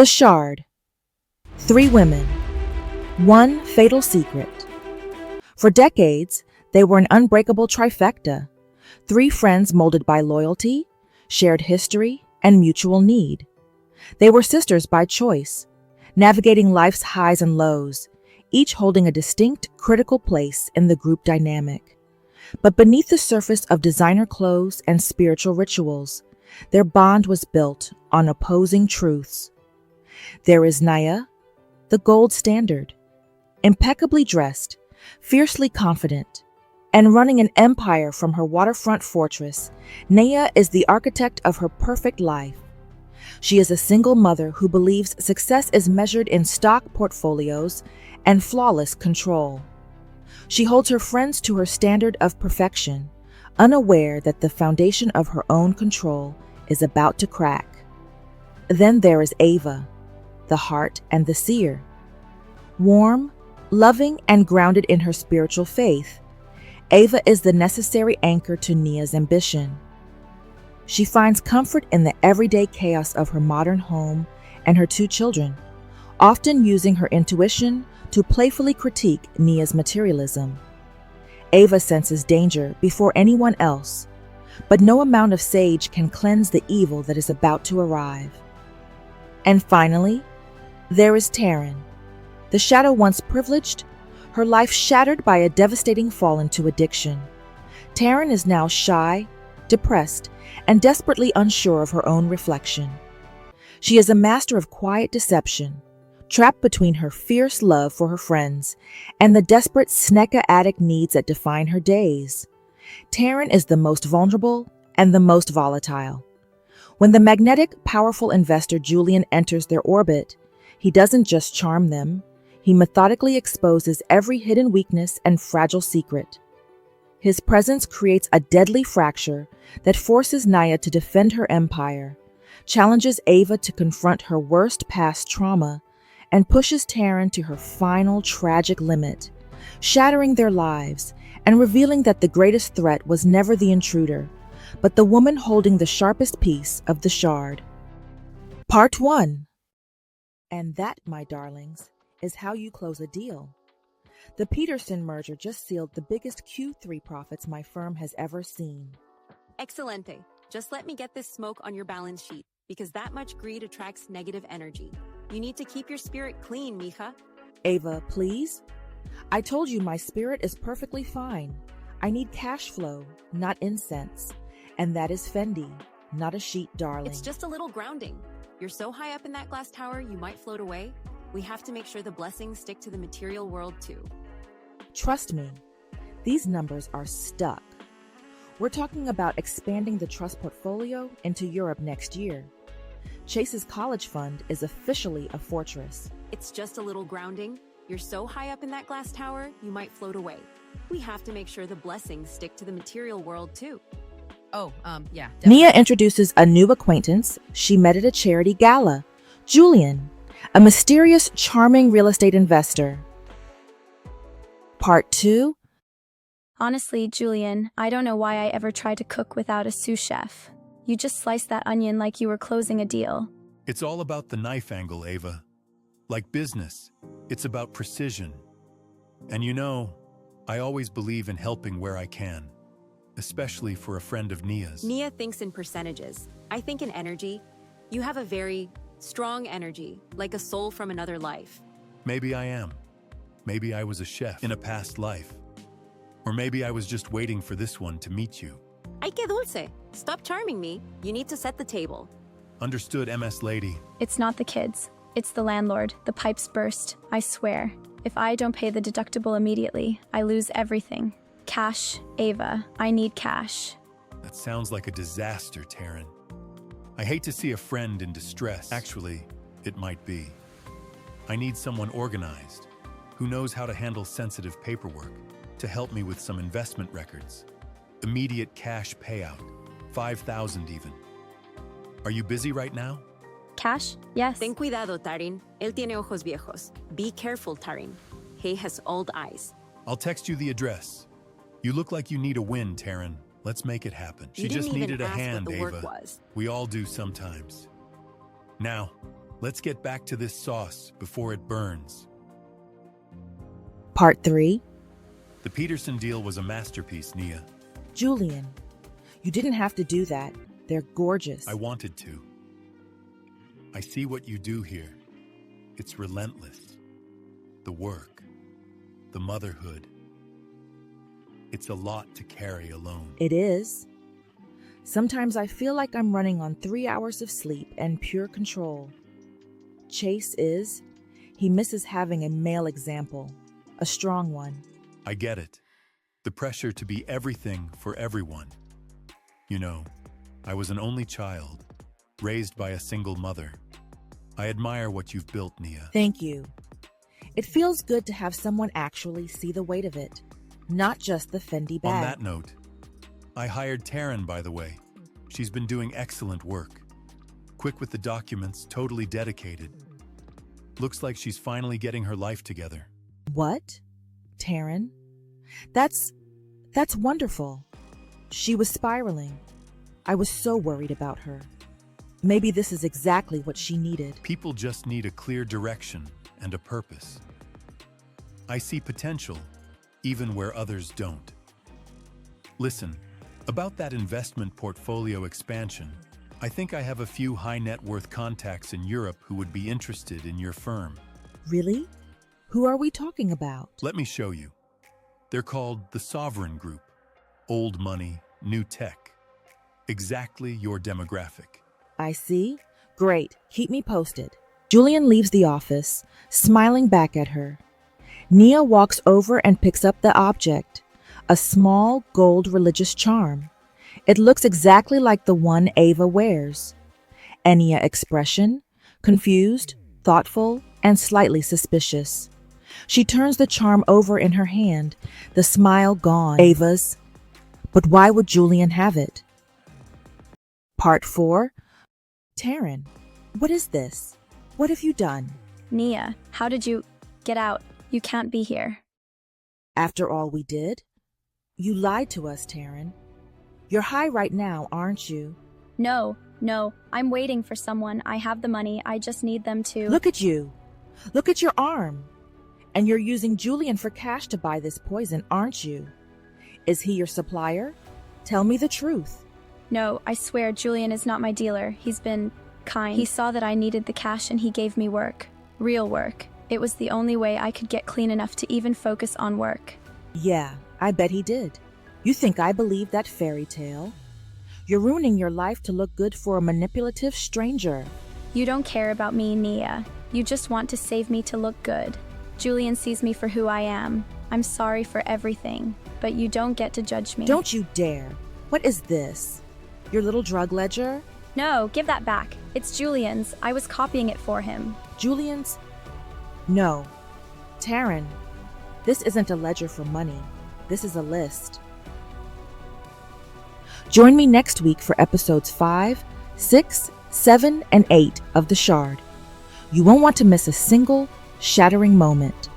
The Shard. Three women. One fatal secret. For decades, they were an unbreakable trifecta. Three friends molded by loyalty, shared history, and mutual need. They were sisters by choice, navigating life's highs and lows, each holding a distinct, critical place in the group dynamic. But beneath the surface of designer clothes and spiritual rituals, their bond was built on opposing truths. There is Naya, the gold standard, impeccably dressed, fiercely confident, and running an empire from her waterfront fortress. Naya is the architect of her perfect life. She is a single mother who believes success is measured in stock portfolios and flawless control. She holds her friends to her standard of perfection, unaware that the foundation of her own control is about to crack. Then there is Ava, the heart and the seer. Warm, loving, and grounded in her spiritual faith, Ava is the necessary anchor to Nia's ambition. She finds comfort in the everyday chaos of her modern home and her two children, often using her intuition to playfully critique Nia's materialism. Ava senses danger before anyone else, but no amount of sage can cleanse the evil that is about to arrive. And finally, there is Taryn, the shadow once privileged, her life shattered by a devastating fall into addiction. Taryn is now shy, depressed, and desperately unsure of her own reflection. She is a master of quiet deception, trapped between her fierce love for her friends and the desperate Sneca addict needs that define her days. Taryn is the most vulnerable and the most volatile. When the magnetic, powerful investor Julian enters their orbit, he doesn't just charm them, he methodically exposes every hidden weakness and fragile secret. His presence creates a deadly fracture that forces Naya to defend her empire, challenges Ava to confront her worst past trauma, and pushes Taryn to her final tragic limit, shattering their lives and revealing that the greatest threat was never the intruder, but the woman holding the sharpest piece of the shard. Part 1. And that, my darlings, is how you close a deal. The Peterson merger just sealed the biggest Q3 profits my firm has ever seen. Excelente. Just let me get this smoke on your balance sheet, because that much greed attracts negative energy. You need to keep your spirit clean, mija. Ava, please? I told you my spirit is perfectly fine. I need cash flow, not incense. And that is Fendi, not a sheet, darling. It's just a little grounding. You're so high up in that glass tower, you might float away. We have to make sure the blessings stick to the material world too. Trust me, these numbers are stuck. We're talking about expanding the trust portfolio into Europe next year. Chase's college fund is officially a fortress. It's just a little grounding. You're so high up in that glass tower, you might float away. We have to make sure the blessings stick to the material world too. Yeah. Definitely. Nia introduces a new acquaintance she met at a charity gala, Julian, a mysterious, charming real estate investor. Part 2. Honestly, Julian, I don't know why I ever tried to cook without a sous chef. You just sliced that onion like you were closing a deal. It's all about the knife angle, Ava. Like business, it's about precision. And you know, I always believe in helping where I can, especially for a friend of Nia's. Nia thinks in percentages. I think in energy. You have a very strong energy, like a soul from another life. Maybe I am. Maybe I was a chef in a past life. Or maybe I was just waiting for this one to meet you. Ay que dulce. Stop charming me. You need to set the table. Understood, MS Lady. It's not the kids. It's the landlord. The pipes burst. I swear. If I don't pay the deductible immediately, I lose everything. Cash, Ava. I need cash. That sounds like a disaster, Taryn. I hate to see a friend in distress. Actually, it might be. I need someone organized, who knows how to handle sensitive paperwork, to help me with some investment records. Immediate cash payout, $5,000 even. Are you busy right now? Cash? Yes. Ten cuidado, Taryn. Él tiene ojos viejos. Be careful, Taryn. He has old eyes. I'll text you the address. You look like you need a win, Taryn. Let's make it happen. She You didn't just even needed a ask hand, what the work Ava. was. We all do sometimes. Now, Let's get back to this sauce before it burns. Part 3. The Peterson deal was a masterpiece, Nia. Julian, you didn't have to do that. They're gorgeous. I wanted to. I see what you do here. It's relentless. The work, the motherhood. It's a lot to carry alone. It is. Sometimes I feel like I'm running on 3 hours of sleep and pure control. Chase he misses having a male example, a strong one. I get it. The pressure to be everything for everyone. You know, I was an only child, raised by a single mother. I admire what you've built, Nia. Thank you. It feels good to have someone actually see the weight of it, not just the Fendi bag. On that note, I hired Taryn, by the way. She's been doing excellent work. Quick with the documents, totally dedicated. Looks like she's finally getting her life together. What? Taryn? That's wonderful. She was spiraling. I was so worried about her. Maybe this is exactly what she needed. People just need a clear direction and a purpose. I see potential, even where others don't. Listen, about that investment portfolio expansion, I think I have a few high net worth contacts in Europe who would be interested in your firm. Really? Who are we talking about? Let me show you. They're called the Sovereign Group. Old money, new tech. Exactly your demographic. I see. Great. Keep me posted. Julian leaves the office, smiling back at her. Nia walks over and picks up the object, a small gold religious charm. It looks exactly like the one Ava wears. Nia expression, confused, thoughtful, and slightly suspicious. She turns the charm over in her hand, the smile gone. Ava's. But why would Julian have it? Part 4. Taryn, what is this? What have you done? Nia, how did you get out? You can't be here. After all we did? You lied to us, Taryn. You're high right now, aren't you? No, I'm waiting for someone. I have the money. I just need them to... Look at you. Look at your arm. And you're using Julian for cash to buy this poison, aren't you? Is he your supplier? Tell me the truth. No, I swear Julian is not my dealer. He's been kind. He saw that I needed the cash and he gave me work. Real work. It was the only way I could get clean enough to even focus on work. Yeah, I bet he did. You think I believe that fairy tale? You're ruining your life to look good for a manipulative stranger. You don't care about me, Nia. You just want to save me to look good. Julian sees me for who I am. I'm sorry for everything, but you don't get to judge me. Don't you dare. What is this? Your little drug ledger? No, give that back. It's Julian's. I was copying it for him. Julian's? No. Taryn, this isn't a ledger for money. This is a list. Join me next week for episodes 5, 6, 7, and 8 of The Shard. You won't want to miss a single shattering moment.